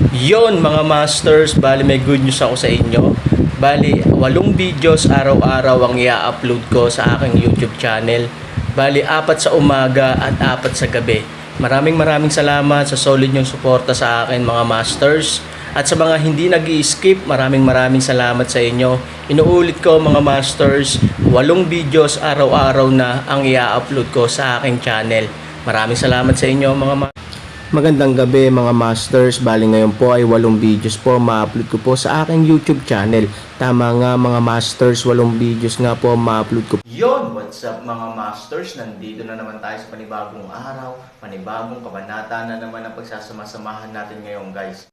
Yon mga masters, bali may good news ako sa inyo. Bali, 8 videos araw-araw ang i-upload ko sa aking YouTube channel. Bali, 4 sa umaga at 4 sa gabi. Maraming salamat sa solid nyong suporta sa akin mga masters. At sa mga hindi nag-i-skip, maraming salamat sa inyo. Inuulit ko mga masters, 8 videos araw-araw na ang i-upload ko sa aking channel. Maraming salamat sa inyo mga masters. Magandang gabi mga masters, bali ngayon po ay 8 videos po ma-upload ko po sa aking YouTube channel. Tama nga mga masters, 8 videos nga po ma-upload ko. Yon, what's up mga masters? Nandito na naman tayo sa panibagong araw, panibagong kabanata na naman ang pagsasama-samahan natin ngayon guys.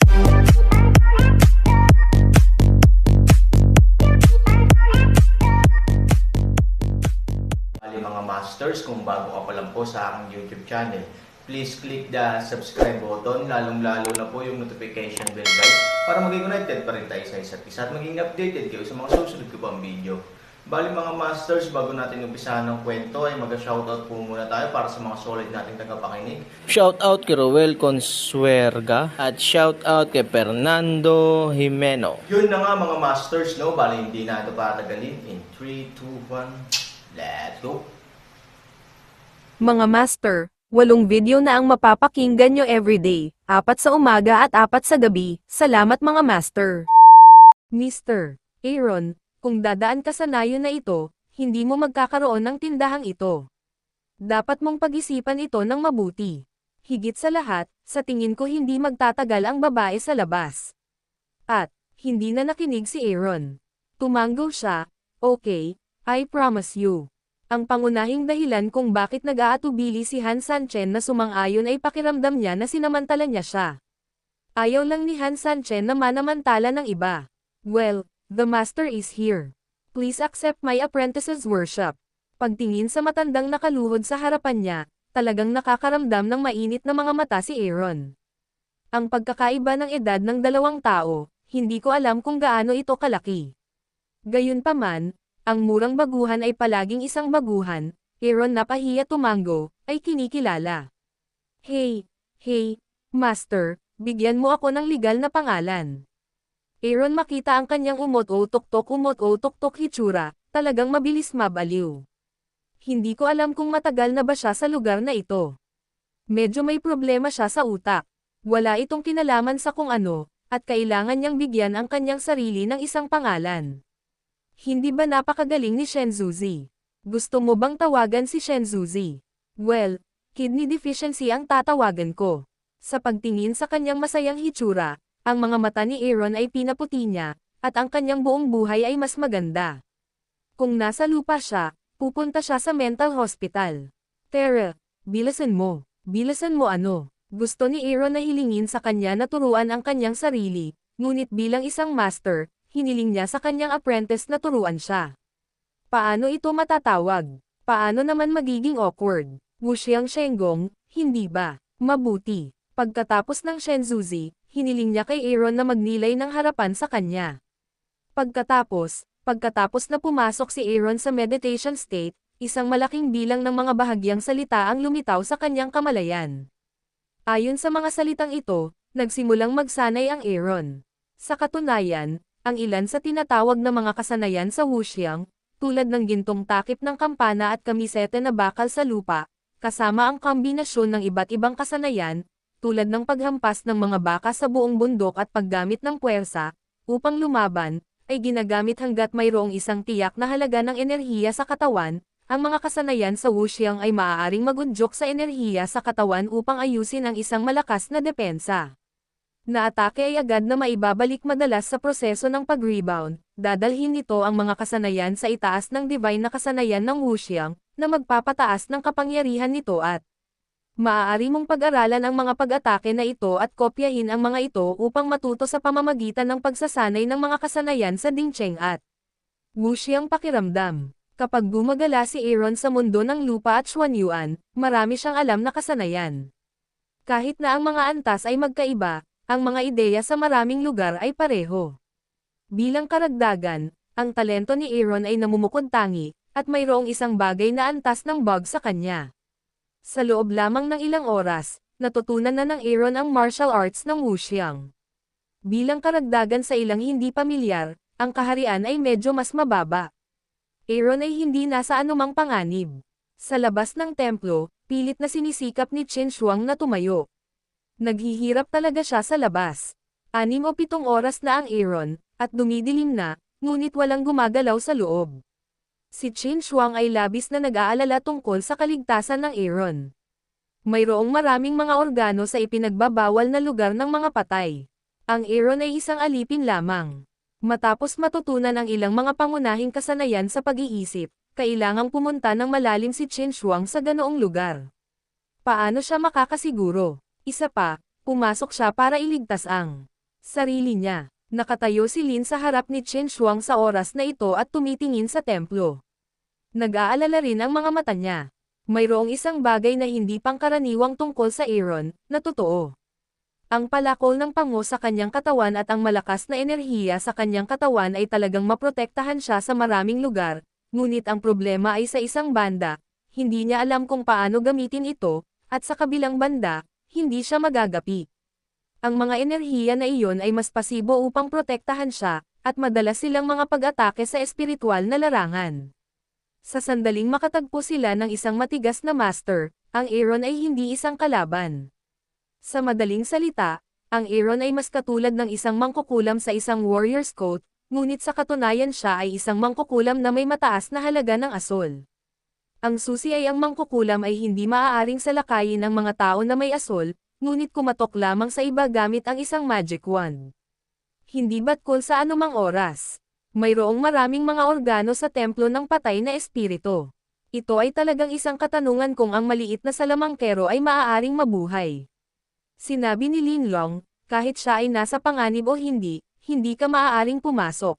Bali mga masters, kung bago ka pa lang po sa aking YouTube channel, please click the subscribe button, lalong-lalo na po yung notification bell guys, para maging connected pa rin tayo sa isa't isa at maging updated kayo sa mga susunod ko pang video. Bali mga masters, bago natin umpisahan ng kwento ay mag-shoutout po muna tayo para sa mga solid nating tagapakinig. Shoutout kay Roel Consuerga at shoutout kay Fernando Jimeno. Yun na nga mga masters, no? Bali hindi na ito patagalin. In 3, 2, 1, let's go! Mga master, 8 video na ang mapapakinggan nyo everyday, 4 sa umaga at 4 sa gabi. Salamat mga master. Mr. Aaron, kung dadaan ka sa nayon na ito, hindi mo magkakaroon ng tindahang ito. Dapat mong pag-isipan ito ng mabuti. Higit sa lahat, sa tingin ko hindi magtatagal ang babae sa labas. At, hindi na nakinig si Aaron. Tumango siya, okay, I promise you. Ang pangunahing dahilan kung bakit nag-aatubili si Han Sanchen na sumang-ayon ay pakiramdam niya na sinamantala niya siya. Ayaw lang ni Han Sanchen na manamantala ng iba. Well, the master is here. Please accept my apprentice's worship. Pagtingin sa matandang nakaluhod sa harapan niya, talagang nakakaramdam ng mainit na mga mata si Aaron. Ang pagkakaiba ng edad ng dalawang tao, hindi ko alam kung gaano ito kalaki. Gayunpaman, ang murang baguhan ay palaging isang baguhan. Aaron na pahiya tumango, ay kinikilala. Hey, master, bigyan mo ako ng legal na pangalan. Aaron makita ang kanyang umot-o-tok-tok hitsura, talagang mabilis mabaliw. Hindi ko alam kung matagal na ba siya sa lugar na ito. Medyo may problema siya sa utak. Wala itong kinalaman sa kung ano, at kailangan niyang bigyan ang kanyang sarili ng isang pangalan. Hindi ba napakagaling ni Shenzuzi? Gusto mo bang tawagan si Shenzuzi? Well, kidney deficiency ang tatawagan ko. Sa pagtingin sa kanyang masayang hitsura, ang mga mata ni Aaron ay pinaputi niya, at ang kanyang buong buhay ay mas maganda. Kung nasa lupa siya, pupunta siya sa mental hospital. Tara, bilasan mo ano? Gusto ni Aaron na hilingin sa kanya na turuan ang kanyang sarili, ngunit bilang isang master, hiniling niya sa kanyang apprentice na turuan siya. Paano ito matatawag? Paano naman magiging awkward? Wuxiang Shenggong, hindi ba? Mabuti. Pagkatapos ng Shenzuzi, hiniling niya kay Aaron na magnilay ng harapan sa kanya. Pagkatapos na pumasok si Aaron sa meditation state, isang malaking bilang ng mga bahagyang salita ang lumitaw sa kanyang kamalayan. Ayon sa mga salitang ito, nagsimulang magsanay ang Aaron. Sa katunayan, ang ilan sa tinatawag na mga kasanayan sa Wuxiang, tulad ng gintong takip ng kampana at kamisete na bakal sa lupa, kasama ang kombinasyon ng iba't ibang kasanayan, tulad ng paghampas ng mga baka sa buong bundok at paggamit ng puwersa, upang lumaban, ay ginagamit hanggat mayroong isang tiyak na halaga ng enerhiya sa katawan. Ang mga kasanayan sa Wuxiang ay maaaring magunjok sa enerhiya sa katawan upang ayusin ang isang malakas na depensa. Na atake ay agad na maibabalik madalas sa proseso ng pag-rebound, dadalhin nito ang mga kasanayan sa itaas ng divine na kasanayan ng Wuxiang, na magpapataas ng kapangyarihan nito at maaari mong pag-aralan ang mga pag-atake na ito at kopyahin ang mga ito upang matuto sa pamamagitan ng pagsasanay ng mga kasanayan sa Dingcheng at Wuxiang pakiramdam. Kapag gumagala si Aaron sa mundo ng lupa at Xuanyuan, marami siyang alam na kasanayan. Kahit na ang mga antas ay magkaiba, ang mga ideya sa maraming lugar ay pareho. Bilang karagdagan, ang talento ni Aaron ay namumukod-tangi, at mayroong isang bagay na antas ng bug sa kanya. Sa loob lamang ng ilang oras, natutunan na ng Aaron ang martial arts ng Wuxiang. Bilang karagdagan sa ilang hindi pamilyar, ang kaharian ay medyo mas mababa. Aaron ay hindi nasa anumang panganib. Sa labas ng templo, pilit na sinisikap ni Chen Shuang na tumayo. Naghihirap talaga siya sa labas. 6 o 7 oras na ang Aaron, at dumidilim na, ngunit walang gumagalaw sa loob. Si Chen Shuang ay labis na nag-aalala tungkol sa kaligtasan ng Aaron. Mayroong maraming mga organo sa ipinagbabawal na lugar ng mga patay. Ang Aaron ay isang alipin lamang. Matapos matutunan ang ilang mga pangunahing kasanayan sa pag-iisip, kailangang pumunta ng malalim si Chen Shuang sa ganoong lugar. Paano siya makakasiguro? Isa pa, pumasok siya para iligtas ang sarili niya. Nakatayo si Lin sa harap ni Chen Shuang sa oras na ito at tumitingin sa templo. Nag-aalala rin ang mga mata niya. Mayroong isang bagay na hindi pangkaraniwang tungkol sa Aaron, na totoo. Ang palakol ng pango sa kanyang katawan at ang malakas na enerhiya sa kanyang katawan ay talagang maprotektahan siya sa maraming lugar, ngunit ang problema ay sa isang banda, hindi niya alam kung paano gamitin ito, at sa kabilang banda, hindi siya magagapi. Ang mga enerhiya na iyon ay mas pasibo upang protektahan siya, at madalas silang mga pag-atake sa espiritual na larangan. Sa sandaling makatagpo sila ng isang matigas na master, ang Aaron ay hindi isang kalaban. Sa madaling salita, ang Aaron ay mas katulad ng isang mangkukulam sa isang warrior's coat, ngunit sa katunayan siya ay isang mangkukulam na may mataas na halaga ng asol. Ang susi ay ang mangkukulam ay hindi maaaring salakayin ng mga tao na may asol, ngunit kumatok lamang sa iba gamit ang isang magic wand. Hindi batkol sa anumang oras. Mayroong maraming mga organo sa templo ng patay na espiritu. Ito ay talagang isang katanungan kung ang maliit na salamangkero ay maaaring mabuhay. Sinabi ni Lin Long, kahit siya ay nasa panganib o hindi ka maaaring pumasok.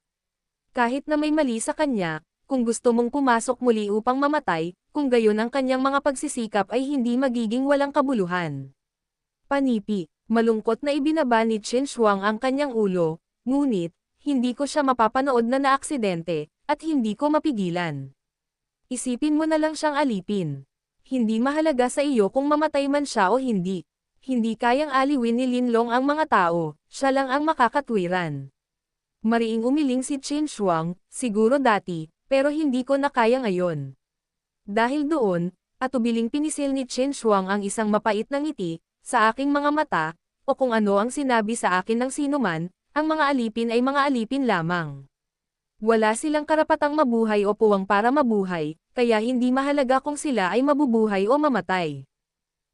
Kahit na may mali sa kanya, kung gusto mong pumasok muli upang mamatay, kung gayon ang kanyang mga pagsisikap ay hindi magiging walang kabuluhan. Panipi, malungkot na ibinaba ni Chen Shuang ang kanyang ulo, ngunit, hindi ko siya mapapanood na naaksidente, at hindi ko mapigilan. Isipin mo na lang siyang alipin. Hindi mahalaga sa iyo kung mamatay man siya o hindi. Hindi kayang aliwin ni Lin Long ang mga tao, siya lang ang makakatwiran. Mariing umiling si Chen Shuang, siguro dati, pero hindi ko na kaya ngayon. Dahil doon, atubiling pinisil ni Chen Shuang ang isang mapait na ngiti, sa aking mga mata, o kung ano ang sinabi sa akin ng sinuman, ang mga alipin ay mga alipin lamang. Wala silang karapatang mabuhay o puwang para mabuhay, kaya hindi mahalaga kung sila ay mabubuhay o mamatay.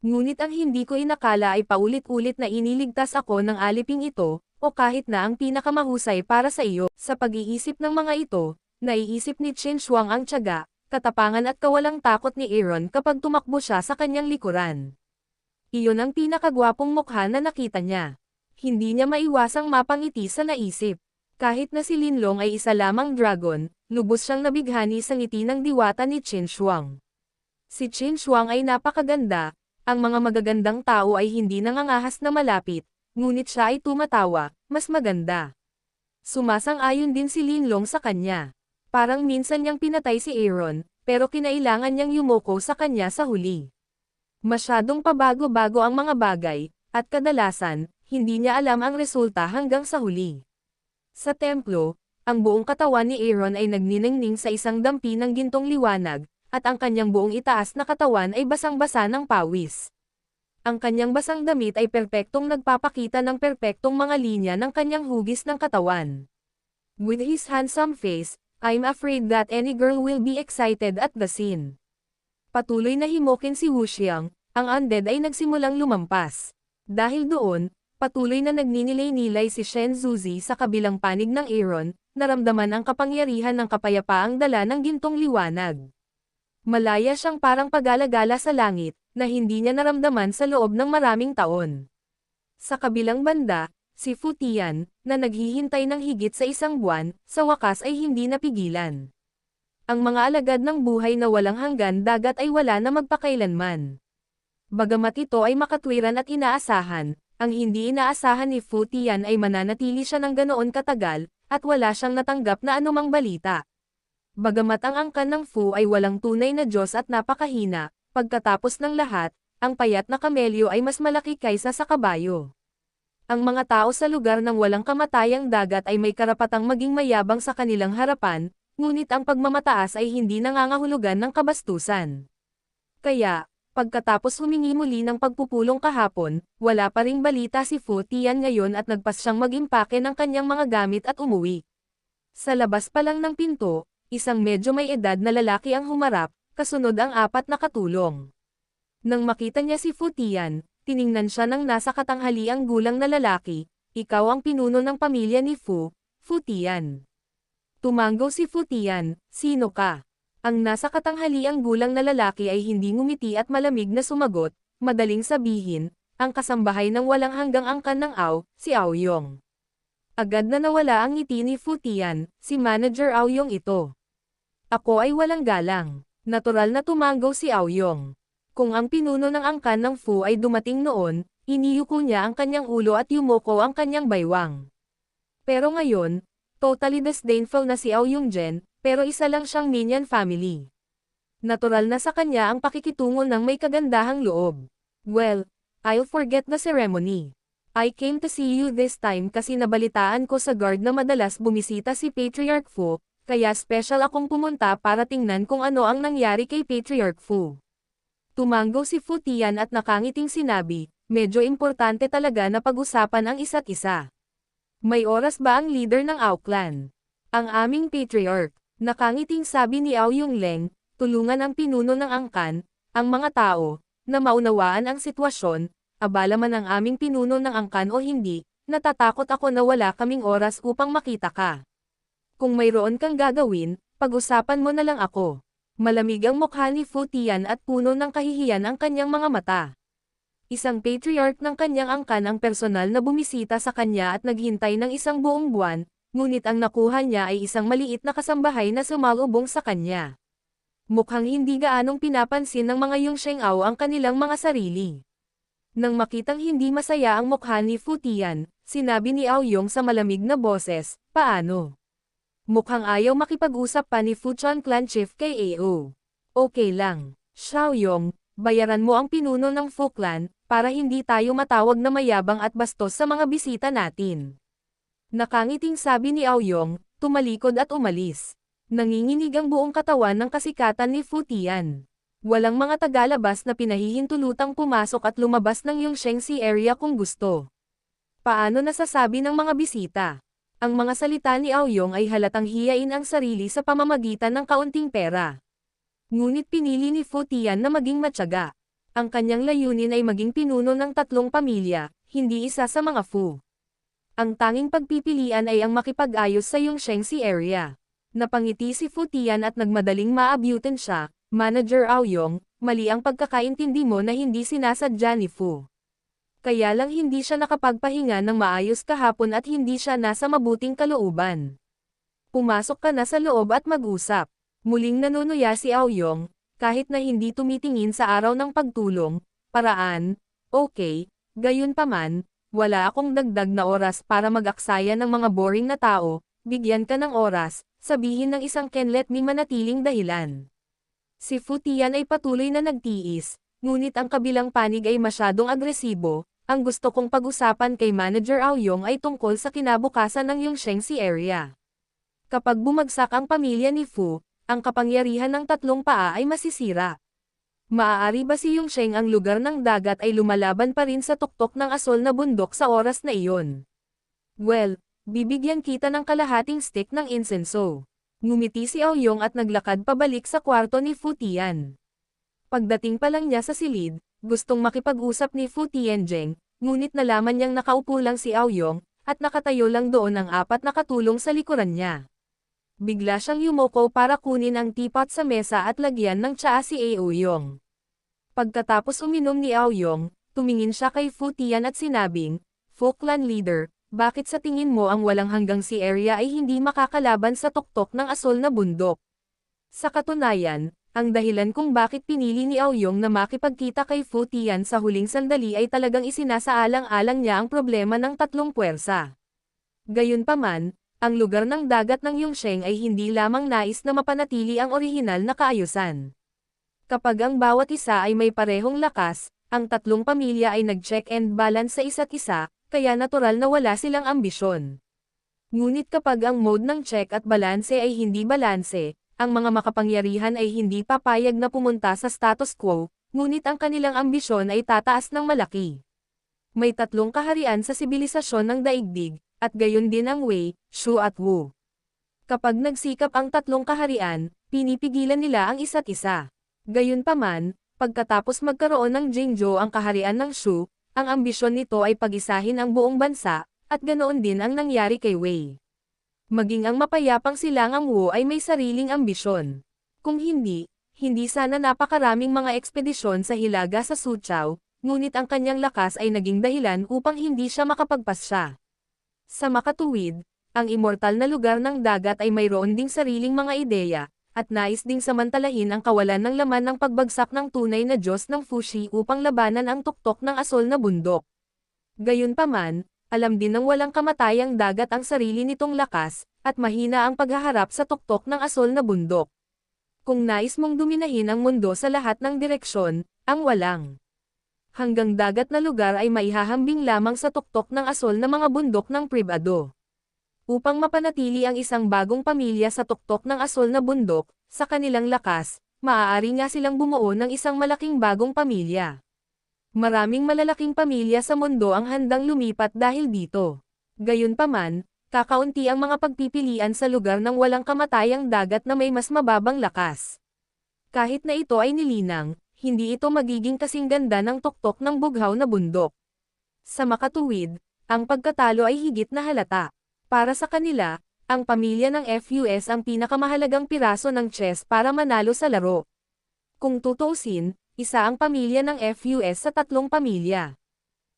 Ngunit ang hindi ko inakala ay paulit-ulit na iniligtas ako ng aliping ito, o kahit na ang pinakamahusay para sa iyo. Sa pag-iisip ng mga ito, naiisip ni Chen Shuang ang tiyaga, katapangan at kawalang takot ni Aaron kapag tumakbo siya sa kanyang likuran. Iyon ang pinakagwapong mukha na nakita niya. Hindi niya maiwasang mapangiti sa naisip. Kahit na si Lin Long ay isa lamang dragon, lubos siyang nabighani sa ngiti ng diwata ni Chen Shuang. Si Chen Shuang ay napakaganda, ang mga magagandang tao ay hindi nangangahas na malapit, ngunit siya ay tumatawa, mas maganda. Sumasang-ayon din si Lin Long sa kanya. Parang minsan niyang pinatay si Aaron, pero kinailangan niyang yumoko sa kanya sa huli. Masyadong pabago-bago ang mga bagay, at kadalasan, hindi niya alam ang resulta hanggang sa huli. Sa templo, ang buong katawan ni Aaron ay nagniningning sa isang dampi ng gintong liwanag, at ang kanyang buong itaas na katawan ay basang-basa ng pawis. Ang kanyang basang damit ay perpektong nagpapakita ng perpektong mga linya ng kanyang hugis ng katawan. With his handsome face, I'm afraid that any girl will be excited at the scene. Patuloy na himokin si Wu Xiang, ang undead ay nagsimulang lumampas. Dahil doon, patuloy na nagninilay-nilay si Shen Zuzi sa kabilang panig ng Aaron, naramdaman ang kapangyarihan ng kapayapaang dala ng gintong liwanag. Malaya siyang parang pag-alagala sa langit, na hindi niya naramdaman sa loob ng maraming taon. Sa kabilang banda, si Fu Tian, na naghihintay ng higit sa isang buwan, sa wakas ay hindi napigilan. Ang mga alagad ng buhay na walang hanggan dagat ay wala na magpakailanman. Bagamat ito ay makatwiran at inaasahan, ang hindi inaasahan ni Fu Tian ay mananatili siya ng ganoon katagal, at wala siyang natanggap na anumang balita. Bagamat ang angkan ng Fu ay walang tunay na Diyos at napakahina, pagkatapos ng lahat, ang payat na kamelyo ay mas malaki kaysa sa kabayo. Ang mga tao sa lugar ng walang kamatayang dagat ay may karapatang maging mayabang sa kanilang harapan, ngunit ang pagmamataas ay hindi nangangahulugan ng kabastusan. Kaya, pagkatapos humingi muli ng pagpupulong kahapon, wala pa ring balita si Fu Tian ngayon at nagpas siyang mag-impake ng kanyang mga gamit at umuwi. Sa labas pa lang ng pinto, isang medyo may edad na lalaki ang humarap, kasunod ang 4 na katulong. Nang makita niya si Fu Tian, tiningnan siya ng nasa katanghaliang gulang na lalaki, ikaw ang pinuno ng pamilya ni Fu Tian. Tumanggaw si Fu Tian, sino ka? Ang nasa katanghaliang gulang na lalaki ay hindi ngumiti at malamig na sumagot, madaling sabihin, ang kasambahay ng walang hanggang angkan ng si Aoyong. Agad na nawala ang ngiti ni Fu Tian, si Manager Aoyong ito. Ako ay walang galang. Natural na tumanggaw si Aoyong. Kung ang pinuno ng angkan ng Fu ay dumating noon, iniyuko niya ang kanyang ulo at yumoko ang kanyang baywang. Pero ngayon, totally disdainful na si Aoyong Jen, pero isa lang siyang minion family. Natural na sa kanya ang pakikitungo ng may kagandahang loob. Well, I'll forget the ceremony. I came to see you this time kasi nabalitaan ko sa guard na madalas bumisita si Patriarch Fu, kaya special akong pumunta para tingnan kung ano ang nangyari kay Patriarch Fu. Tumanggaw si Fu Tian at nakangiting sinabi, medyo importante talaga na pag-usapan ang isa't isa. May oras ba ang leader ng Ao Clan? Ang aming Patriarch, nakangiting sabi ni Aoyong Leng, tulungan ang pinuno ng angkan, ang mga tao, na maunawaan ang sitwasyon, abala man ang aming pinuno ng angkan o hindi, natatakot ako na wala kaming oras upang makita ka. Kung mayroon kang gagawin, pag-usapan mo na lang ako. Malamig ang mukha ni Fu Tian at puno ng kahihiyan ang kanyang mga mata. Isang patriarch ng kanyang angkan ang personal na bumisita sa kanya at naghintay ng isang buong buwan, ngunit ang nakuha niya ay isang maliit na kasambahay na sumalubong sa kanya. Mukhang hindi gaanong pinapansin ng mga Yongshengao ang kanilang mga sarili. Nang makitang hindi masaya ang mukha ni Fu Tian, sinabi ni Aoyong sa malamig na boses, paano? Mukhang ayaw makipag-usap pa ni Fuchan Clan Chief kay AO. Okay lang. Xiaoyong, bayaran mo ang pinuno ng Fu Clan, para hindi tayo matawag na mayabang at bastos sa mga bisita natin. Nakangiting sabi ni Aoyong, tumalikod at umalis. Nanginginig ang buong katawan ng kasikatan ni Fu Tian. Walang mga tagalabas na pinahihintulutang pumasok at lumabas ng Yongshengsi area kung gusto. Paano nasasabi ng mga bisita? Ang mga salita ni Aoyong ay halatang hiyain ang sarili sa pamamagitan ng kaunting pera. Ngunit pinili ni Fu Tian na maging matyaga. Ang kanyang layunin ay maging pinuno ng 3 pamilya, hindi isa sa mga Fu. Ang tanging pagpipilian ay ang makipag-ayos sa Yongshengsi area. Napangiti si Fu Tian at nagmadaling maabutin siya, Manager Aoyong, mali ang pagkakaintindi mo na hindi sinasadya ni Fu. Kaya lang hindi siya nakapagpahinga ng maayos kahapon at hindi siya nasa mabuting kalooban. Pumasok ka na sa loob at mag-usap. Muling nanunuya si Aoyong, kahit na hindi tumitingin sa araw ng pagtulong, paraan, okay, gayunpaman, wala akong dagdag na oras para mag-aksaya ng mga boring na tao, bigyan ka ng oras, sabihin ng isang can't let me manatiling dahilan. Si Fu Tian ay patuloy na nagtiis, ngunit ang kabilang panig ay masyadong agresibo. Ang gusto kong pag-usapan kay Manager Aoyong ay tungkol sa kinabukasan ng Yongshengsi area. Kapag bumagsak ang pamilya ni Fu, ang kapangyarihan ng 3 paa ay masisira. Maaari ba si Yongsheng ang lugar ng dagat ay lumalaban pa rin sa tuktok ng asol na bundok sa oras na iyon? Well, bibigyan kita ng kalahating stick ng insenso. Ngumiti si Aoyong at naglakad pabalik sa kwarto ni Fu Tian. Pagdating pa lang niya sa silid, gustong makipag-usap ni Fu Tianjeng, ngunit nalaman niyang nakaupo lang si Aoyong, at nakatayo lang doon ang 4 na katulong sa likuran niya. Bigla siyang yumoko para kunin ang teapot sa mesa at lagyan ng tsaa si Aoyong. Pagkatapos uminom ni Aoyong, tumingin siya kay Fu Tian at sinabing, Fu Clan Leader, bakit sa tingin mo ang walang hanggang si area ay hindi makakalaban sa tuktok ng asol na bundok? Sa katunayan, ang dahilan kung bakit pinili ni Aoyong na makipagkita kay Fu Tian sa huling sandali ay talagang isinasaalang-alang niya ang problema ng 3 puwersa. Gayunpaman, ang lugar ng dagat ng Yongsheng ay hindi lamang nais na mapanatili ang orihinal na kaayusan. Kapag ang bawat isa ay may parehong lakas, ang 3 pamilya ay nag-check and balance sa isa't isa, kaya natural na wala silang ambisyon. Ngunit kapag ang mode ng check at balanse ay hindi balanse, ang mga makapangyarihan ay hindi papayag na pumunta sa status quo, ngunit ang kanilang ambisyon ay tataas ng malaki. May 3 kaharian sa sibilisasyon ng daigdig, at gayon din ang Wei, Shu at Wu. Kapag nagsikap ang 3 kaharian, pinipigilan nila ang isa't isa. Gayunpaman, pagkatapos magkaroon ng Jingzhou ang kaharian ng Shu, ang ambisyon nito ay pag-isahin ang buong bansa, at ganoon din ang nangyari kay Wei. Maging ang mapayapang silangang Wu ay may sariling ambisyon. Kung hindi sana napakaraming mga ekspedisyon sa hilaga sa Suchao, ngunit ang kanyang lakas ay naging dahilan upang hindi siya makapagpasya. Sa makatuwid, ang immortal na lugar ng dagat ay mayroon ding sariling mga ideya, at nais ding samantalahin ang kawalan ng laman ng pagbagsak ng tunay na Diyos ng Fushi upang labanan ang tuktok ng asol na bundok. Gayunpaman, alam din ng walang kamatayang dagat ang sarili nitong lakas, at mahina ang paghaharap sa tuktok ng asol na bundok. Kung nais mong duminahin ang mundo sa lahat ng direksyon, ang walang hanggang dagat na lugar ay maihahambing lamang sa tuktok ng asol na mga bundok ng pribado. Upang mapanatili ang isang bagong pamilya sa tuktok ng asol na bundok, sa kanilang lakas, maaari nga silang bumuo ng isang malaking bagong pamilya. Maraming malalaking pamilya sa mundo ang handang lumipat dahil dito. Gayunpaman, kakaunti ang mga pagpipilian sa lugar ng walang kamatayang dagat na may mas mababang lakas. Kahit na ito ay nilinang, hindi ito magiging kasing ganda ng tuktok ng bughaw na bundok. Sa makatuwid, ang pagkatalo ay higit na halata. Para sa kanila, ang pamilya ng FUS ang pinakamahalagang piraso ng chess para manalo sa laro. Kung tutuusin, isa ang pamilya ng FUS sa 3 pamilya.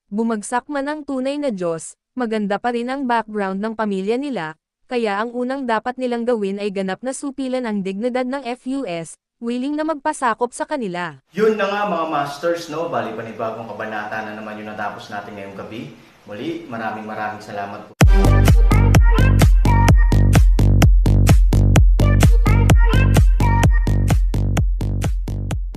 Bumagsak man ang tunay na Diyos, maganda pa rin ang background ng pamilya nila, kaya ang unang dapat nilang gawin ay ganap na supilan ang dignidad ng FUS, willing na magpasakop sa kanila. Yun na nga mga masters, no? Bali panibagong kabanata na naman yung natapos natin ngayong gabi. Muli, maraming salamat po.